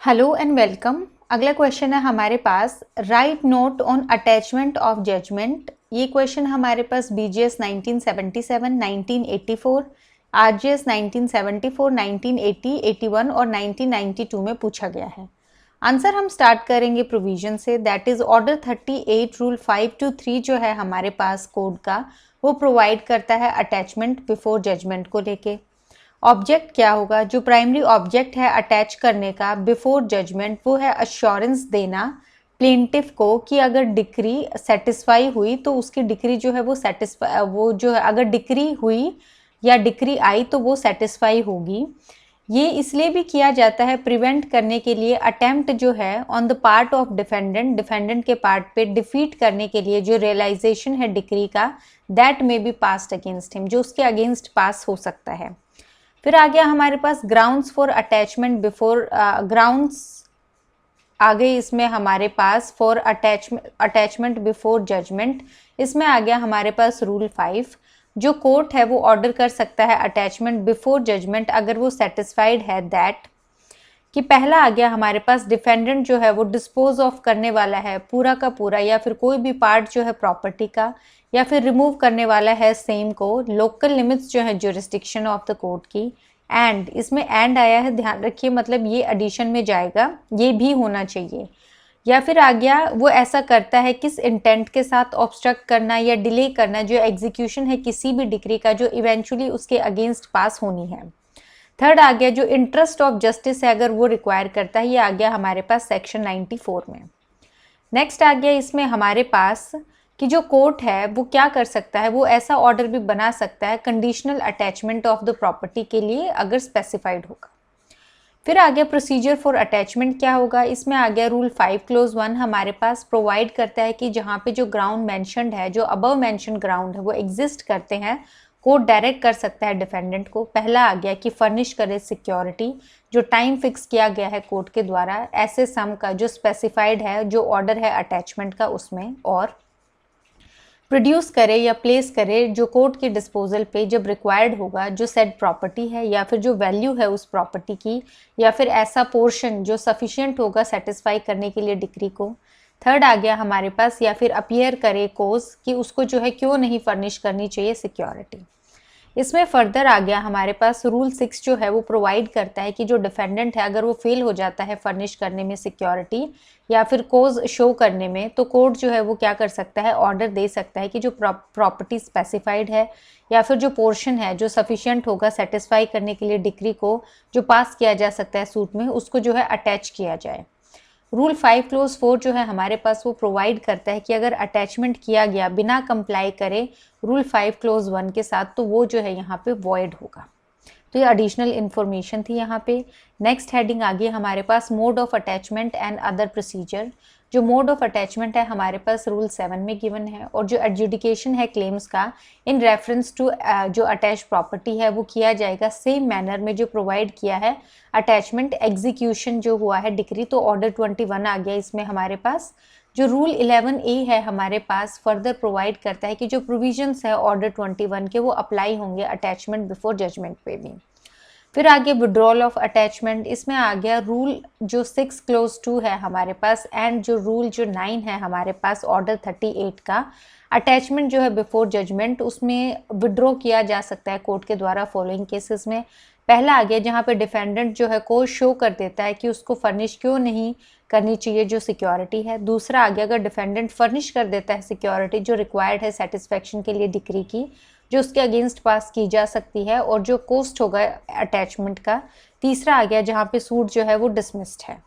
Hello and welcome. अगला question है हमारे पास, write note on attachment of judgment. ये क्वेश्चन हमारे पास बीजीएस 1977, 1984, आरजीएस 1974, 1980, 81 और 1992 में पूछा गया है। आंसर हम स्टार्ट करेंगे प्रोविजन से, दैट इज ऑर्डर 38 रूल 523 जो है हमारे पास कोड का, वो प्रोवाइड करता है अटैचमेंट बिफोर जजमेंट को लेके। ऑब्जेक्ट क्या होगा? जो प्राइमरी ऑब्जेक्ट है अटैच करने का बिफोर जजमेंट, वो है अश्योरेंस देना प्लेंटिफ को कि अगर डिक्री सेटिस्फाई हुई तो उसकी डिक्री जो है वो जो है अगर डिक्री हुई या डिक्री आई तो वो सेटिस्फाई होगी। ये इसलिए भी किया जाता है प्रिवेंट करने के लिए, अटेम्प्ट जो है on the part of defendant के पार्ट पे डिफीट करने के लिए जो रियलाइजेशन है डिक्री का, that may be passed against him, जो उसके अगेंस्ट पास हो सकता है। फिर आ गया हमारे पास grounds for attachment before grounds आ गई इसमें हमारे पास फॉर अटैचमेंट बिफोर जजमेंट। इसमें आ गया हमारे पास रूल 5, जो कोर्ट है वो ऑर्डर कर सकता है अटैचमेंट बिफोर जजमेंट अगर वो सेटिस्फाइड है दैट कि पहला आ गया हमारे पास डिफेंडेंट जो है वो डिस्पोज ऑफ करने वाला है पूरा का पूरा या फिर कोई भी पार्ट जो है प्रॉपर्टी का, या फिर रिमूव करने वाला है सेम को, लोकल लिमिट्स जो है ज्यूरिसडिक्शन ऑफ द कोर्ट की। एंड इसमें एंड आया है, ध्यान रखिए, मतलब ये एडिशन में जाएगा, ये भी होना चाहिए। या फिर आ गया वो ऐसा करता है किस इंटेंट के साथ, ऑब्स्ट्रक्ट करना या डिले करना जो एग्जीक्यूशन है किसी भी डिक्री का जो इवेंचुअली उसके अगेंस्ट पास होनी है। थर्ड आ गया जो इंटरेस्ट ऑफ जस्टिस है अगर वो रिक्वायर करता है, ये आ गया हमारे पास सेक्शन 94 में। नेक्स्ट आ गया इसमें हमारे पास कि जो कोर्ट है वो क्या कर सकता है, वो ऐसा ऑर्डर भी बना सकता है conditional attachment of the property के लिए अगर स्पेसिफाइड होगा। फिर आ गया प्रोसीजर फॉर अटैचमेंट क्या होगा, इसमें आ गया रूल 5 क्लोज 1 हमारे पास प्रोवाइड करता है कि जहाँ पे जो ग्राउंड मेंशनड है, जो अबव मेंशन ग्राउंड है वो एग्जिस्ट करते हैं, कोर्ट डायरेक्ट कर सकता है डिफेंडेंट को। पहला आ गया कि फर्निश करे सिक्योरिटी, जो टाइम फिक्स किया गया है कोर्ट के द्वारा ऐसे सम का जो स्पेसिफाइड है जो ऑर्डर है अटैचमेंट का उसमें, और प्रोड्यूस करे या प्लेस करे जो कोर्ट के डिस्पोजल पे जब रिक्वायर्ड होगा जो सेड प्रॉपर्टी है या फिर जो वैल्यू है उस प्रॉपर्टी की, या फिर ऐसा पोर्शन जो सफिशिएंट होगा सेटिस्फाई करने के लिए डिक्री को। थर्ड आ गया हमारे पास या फिर अपीयर करे कोज कि उसको जो है क्यों नहीं फर्निश करनी चाहिए सिक्योरिटी। इसमें फर्दर आ गया हमारे पास रूल 6 जो है वो प्रोवाइड करता है कि जो डिफेंडेंट है अगर वो फेल हो जाता है फर्निश करने में सिक्योरिटी या फिर कोज शो करने में, तो कोर्ट जो है वो क्या कर सकता है, ऑर्डर दे सकता है कि जो प्रॉपर्टी स्पेसिफाइड है या फिर जो पोर्शन है जो सफिशिएंट होगा सेटिस्फाई करने के लिए डिक्री को, जो पास किया जा सकता है सूट में, उसको जो है अटैच किया जाए। रूल 5 क्लोज 4 जो है हमारे पास वो प्रोवाइड करता है कि अगर अटैचमेंट किया गया बिना कंप्लाई करे रूल 5 क्लोज 1 के साथ तो वो जो है यहाँ पे वॉइड होगा। तो ये एडिशनल इन्फॉर्मेशन थी यहाँ पे। नेक्स्ट हेडिंग आ गई हमारे पास mode of attachment and other procedure. जो मोड ऑफ अटैचमेंट है हमारे पास रूल 7 में गिवन है, और जो एडजुडिकेशन है क्लेम्स का इन रेफरेंस टू जो अटैच प्रॉपर्टी है वो किया जाएगा सेम मैनर में जो प्रोवाइड किया है अटैचमेंट एग्जीक्यूशन जो हुआ है डिक्री। तो ऑर्डर 21 आ गया इसमें हमारे पास। जो रूल 11A है हमारे पास फर्दर प्रोवाइड करता है कि जो प्रोविजंस है ऑर्डर 21 के वो अप्लाई होंगे अटैचमेंट बिफोर जजमेंट पे भी। फिर आगे विड्रॉल ऑफ अटैचमेंट, इसमें आ गया रूल जो 6 क्लोज 2 है हमारे पास, एंड जो रूल जो 9 है हमारे पास ऑर्डर 38 का, अटैचमेंट जो है बिफोर जजमेंट उसमें विड्रॉ किया जा सकता है कोर्ट के द्वारा फॉलोइंग केसेस में। पहला आ गया जहाँ पे डिफेंडेंट जो है को शो कर देता है कि उसको फर्निश क्यों नहीं करनी चाहिए जो सिक्योरिटी है। दूसरा आ गया अगर डिफेंडेंट फर्निश कर देता है सिक्योरिटी जो रिक्वायर्ड है सेटिस्फेक्शन के लिए डिक्री की, जो उसके अगेंस्ट पास की जा सकती है और जो कोस्ट होगा अटैचमेंट का। तीसरा आ गया जहाँ पे सूट जो है वो डिसमिस्ड है।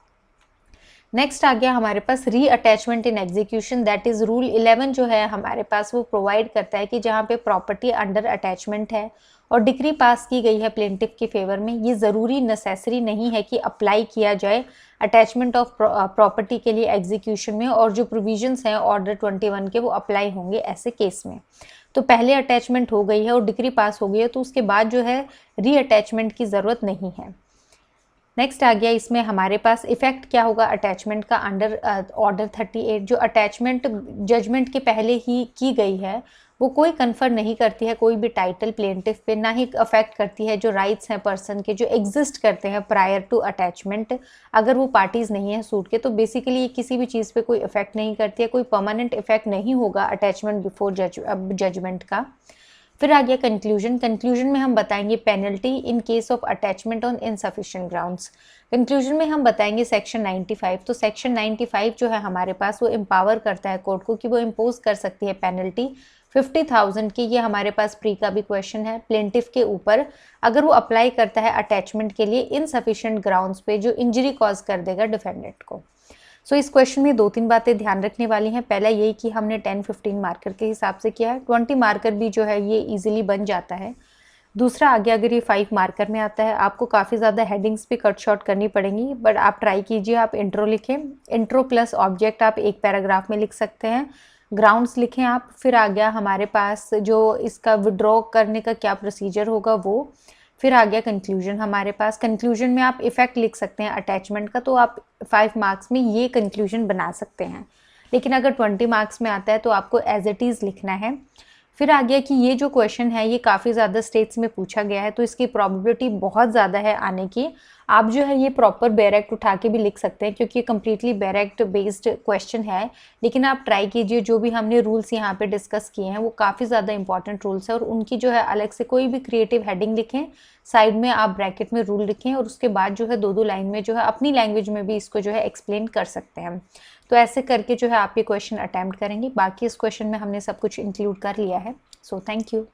नेक्स्ट आ गया हमारे पास री attachment in execution, that is rule 11 जो है हमारे पास वो प्रोवाइड करता है कि जहाँ पे प्रॉपर्टी अंडर अटैचमेंट है और डिक्री पास की गई है प्लेंटिफ के फेवर में, ये ज़रूरी नेसेसरी नहीं है कि अप्लाई किया जाए अटैचमेंट ऑफ प्रॉपर्टी के लिए एग्जीक्यूशन में, और जो प्रोविजंस हैं ऑर्डर 21 के वो अप्लाई होंगे ऐसे केस में। तो पहले अटैचमेंट हो गई है और डिक्री पास हो गई है तो उसके बाद जो है री अटैचमेंट की ज़रूरत नहीं है। नेक्स्ट आ गया इसमें हमारे पास इफेक्ट क्या होगा अटैचमेंट का अंडर ऑर्डर 38। जो अटैचमेंट जजमेंट के पहले ही की गई है वो कोई कन्फर नहीं करती है कोई भी टाइटल प्लेंटिफ पे, ना ही अफेक्ट करती है जो राइट्स हैं पर्सन के जो एग्जिस्ट करते हैं प्रायर टू अटैचमेंट। अगर वो पार्टीज़ नहीं है सूट के तो बेसिकली ये किसी भी चीज़ पे कोई इफेक्ट नहीं करती है, कोई परमानेंट इफेक्ट नहीं होगा अटैचमेंट बिफोर जजमेंट का। फिर आ गया कंक्लूजन। कंक्लूजन में हम बताएंगे penalty in case of attachment on insufficient grounds. Conclusion में हम बताएंगे सेक्शन 95। तो सेक्शन 95 जो है हमारे पास वो एम्पावर करता है कोर्ट को कि वो इम्पोज कर सकती है पेनल्टी 50,000 की। ये हमारे पास प्री का भी क्वेश्चन है प्लेंटिफ के ऊपर, अगर वो अप्लाई करता है अटैचमेंट के लिए इनसफिशिएंट ग्राउंड्स पे जो इंजरी कॉज कर देगा डिफेंडेंट को। सो इस क्वेश्चन में 2-3 बातें ध्यान रखने वाली हैं। पहला यही कि हमने 10-15 मार्कर के हिसाब से किया है, 20 मार्कर भी जो है ये इजीली बन जाता है। दूसरा आगे अगर ये 5 मार्कर में आता है आपको काफ़ी ज़्यादा हेडिंग्स भी कट शॉर्ट करनी पड़ेंगी, बट आप ट्राई कीजिए आप इंट्रो लिखें, इंट्रो प्लस ऑब्जेक्ट आप एक पैराग्राफ में लिख सकते हैं, ग्राउंड्स लिखें आप। फिर आ गया हमारे पास जो इसका विड्रॉ करने का क्या प्रोसीजर होगा वो। फिर आ गया कंक्लूजन हमारे पास। कंक्लूजन में आप इफेक्ट लिख सकते हैं अटैचमेंट का, तो आप 5 मार्क्स में ये कंक्लूजन बना सकते हैं। लेकिन अगर 20 मार्क्स में आता है तो आपको एज इट इज़ लिखना है। फिर आ गया कि ये जो क्वेश्चन है ये काफ़ी ज़्यादा स्टेट्स में पूछा गया है तो इसकी प्रोबेबिलिटी बहुत ज़्यादा है आने की। आप जो है ये प्रॉपर बेरेक्ट उठा के भी लिख सकते हैं क्योंकि ये कम्प्लीटली बेरेक्ट बेस्ड क्वेश्चन है। लेकिन आप ट्राई कीजिए जो भी हमने रूल्स यहाँ पे डिस्कस किए हैं वो काफ़ी ज़्यादा इंपॉर्टेंट रूल्स है और उनकी जो है अलग से कोई भी क्रिएटिव हेडिंग लिखें, साइड में आप ब्रैकेट में रूल लिखें और उसके बाद जो है 2-2 लाइन में जो है अपनी लैंग्वेज में भी इसको जो है एक्सप्लेन कर सकते हैं। तो ऐसे करके जो है आप ये क्वेश्चन अटैम्प्ट करेंगे। बाकी इस क्वेश्चन में हमने सब कुछ इंक्लूड कर लिया है। So thank you.